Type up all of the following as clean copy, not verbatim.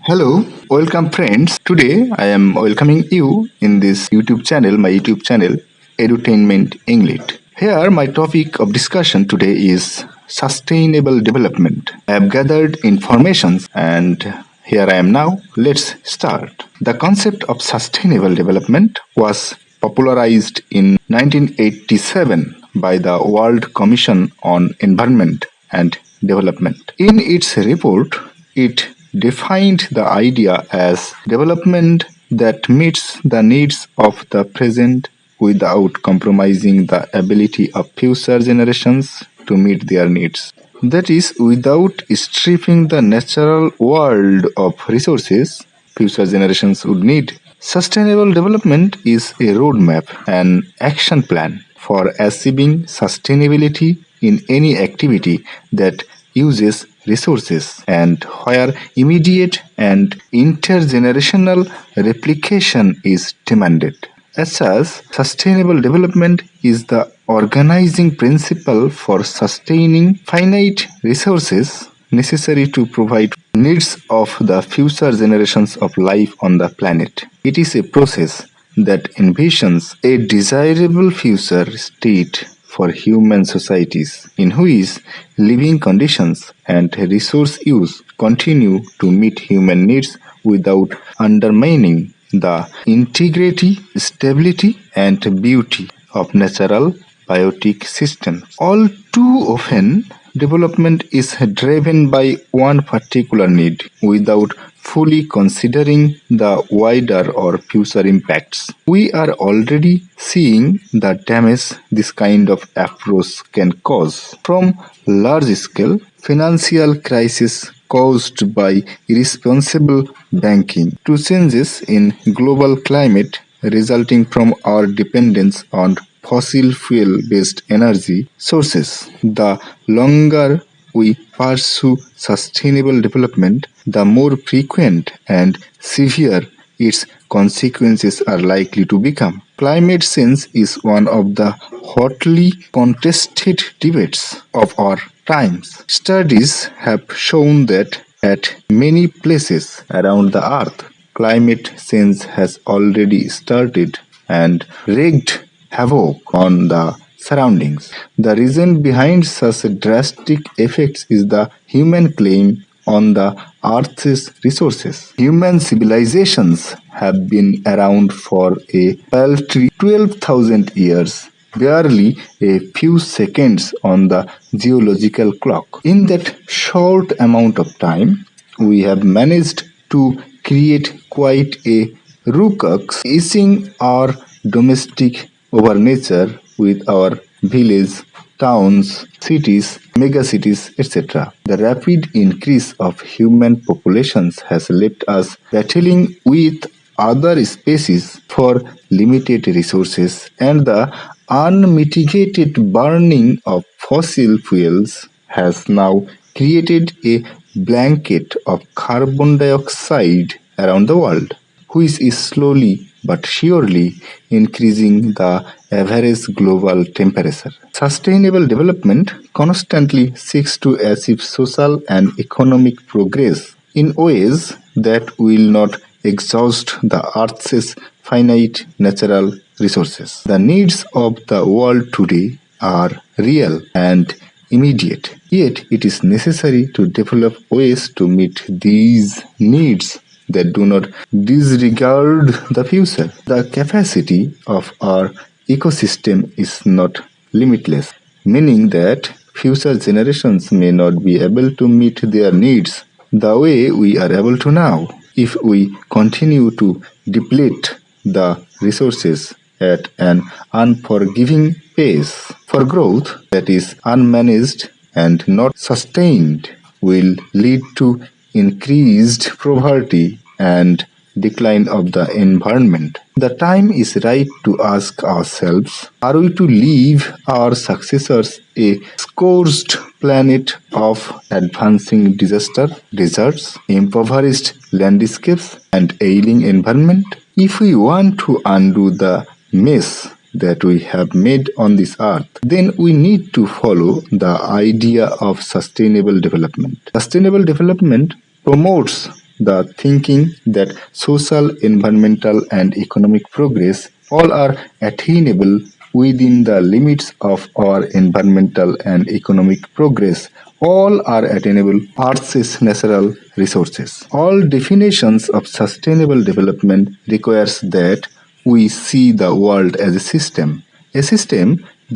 Hello, welcome friends. Today I am welcoming you in this YouTube channel, my YouTube channel, Edutainment English. Here my topic of discussion today is sustainable development. I have gathered informations and here I am now. Let's start. The concept of sustainable development was popularized in 1987 by the World Commission on Environment and Development. In its report, it defined the idea as development that meets the needs of the present without compromising the ability of future generations to meet their needs. That is, without stripping the natural world of resources future generations would need. Sustainable development is a roadmap, an action plan for achieving sustainability in any activity that uses resources and where immediate and intergenerational replication is demanded. As such, sustainable development is the organizing principle for sustaining finite resources necessary to provide needs of the future generations of life on the planet. It is a process that envisions a desirable future state for human societies in which living conditions and resource use continue to meet human needs without undermining the integrity, stability, and beauty of natural biotic systems. All too often, development is driven by one particular need without fully considering the wider or future impacts. We are already seeing the damage this kind of approach can cause, from large-scale financial crisis caused by irresponsible banking to changes in global climate resulting from our dependence on fossil fuel-based energy sources. The longer we pursue sustainable development, the more frequent and severe its consequences are likely to become. Climate change is one of the hotly contested debates of our times. Studies have shown that at many places around the earth, climate change has already started and wreaked havoc on the surroundings. The reason behind such drastic effects is the human claim on the Earth's resources. Human civilizations have been around for a paltry 12,000 years, barely a few seconds on the geological clock. In that short amount of time, we have managed to create quite a ruckus, easing our domestic over nature with our villages, towns, cities, megacities, etc. The rapid increase of human populations has left us battling with other species for limited resources, and the unmitigated burning of fossil fuels has now created a blanket of carbon dioxide around the world, which is slowly but surely increasing the average global temperature. Sustainable development constantly seeks to achieve social and economic progress in ways that will not exhaust the Earth's finite natural resources. The needs of the world today are real and immediate, yet it is necessary to develop ways to meet these needs that do not disregard the future. The capacity of our ecosystem is not limitless, meaning that future generations may not be able to meet their needs the way we are able to now. If we continue to deplete the resources at an unforgiving pace, for growth that is unmanaged and not sustained will lead to increased poverty and decline of the environment. The time is right to ask ourselves, are we to leave our successors a scorched planet of advancing disaster, deserts, impoverished landscapes, and ailing environment? If we want to undo the mess that we have made on this earth, then we need to follow the idea of sustainable development. Sustainable development promotes the thinking that social, environmental, and economic progress all are attainable within the limits of our environmental and economic progress. All are attainable Earth's natural resources. All definitions of sustainable development requires that we see the world as a system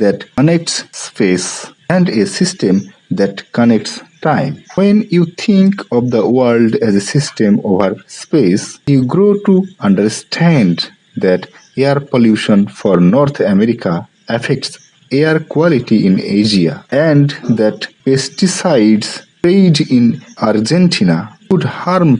that connects space and a system that connects time. When you think of the world as a system over space, you grow to understand that air pollution for North America affects air quality in Asia, and that pesticides sprayed in Argentina could harm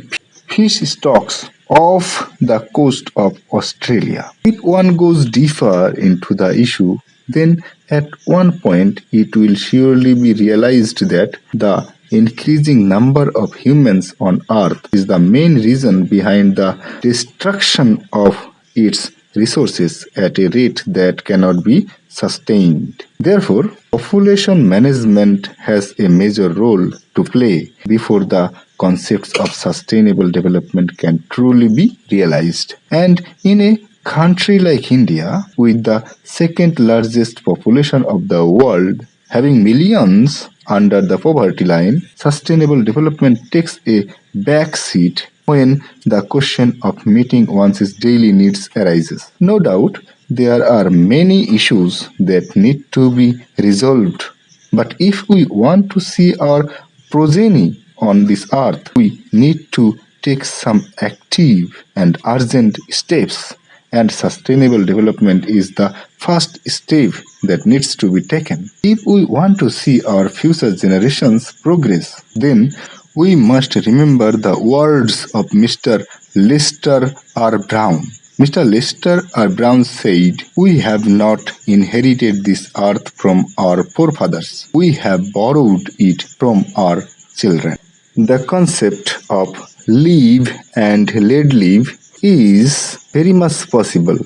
fish stocks off the coast of Australia. If one goes deeper into the issue, then at one point it will surely be realized that the increasing number of humans on Earth is the main reason behind the destruction of its resources at a rate that cannot be sustained. Therefore, population management has a major role to play before the concepts of sustainable development can truly be realized. And in a country like India, with the second largest population of the world, having millions under the poverty line, sustainable development takes a back seat when the question of meeting one's daily needs arises. No doubt, there are many issues that need to be resolved. But if we want to see our progeny on this earth, we need to take some active and urgent steps, and sustainable development is the first step that needs to be taken. If we want to see our future generations progress, then we must remember the words of Mr. Lester R. Brown. Mr. Lester R. Brown said, "We have not inherited this earth from our forefathers. We have borrowed it from our children." The concept of live and let live is very much possible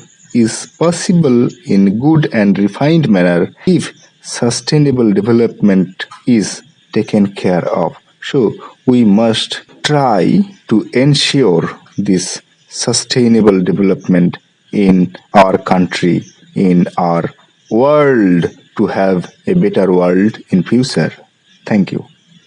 in good and refined manner if sustainable development is taken care of. So we must try to ensure this sustainable development in our country, in our world, to have a better world in future. Thank you.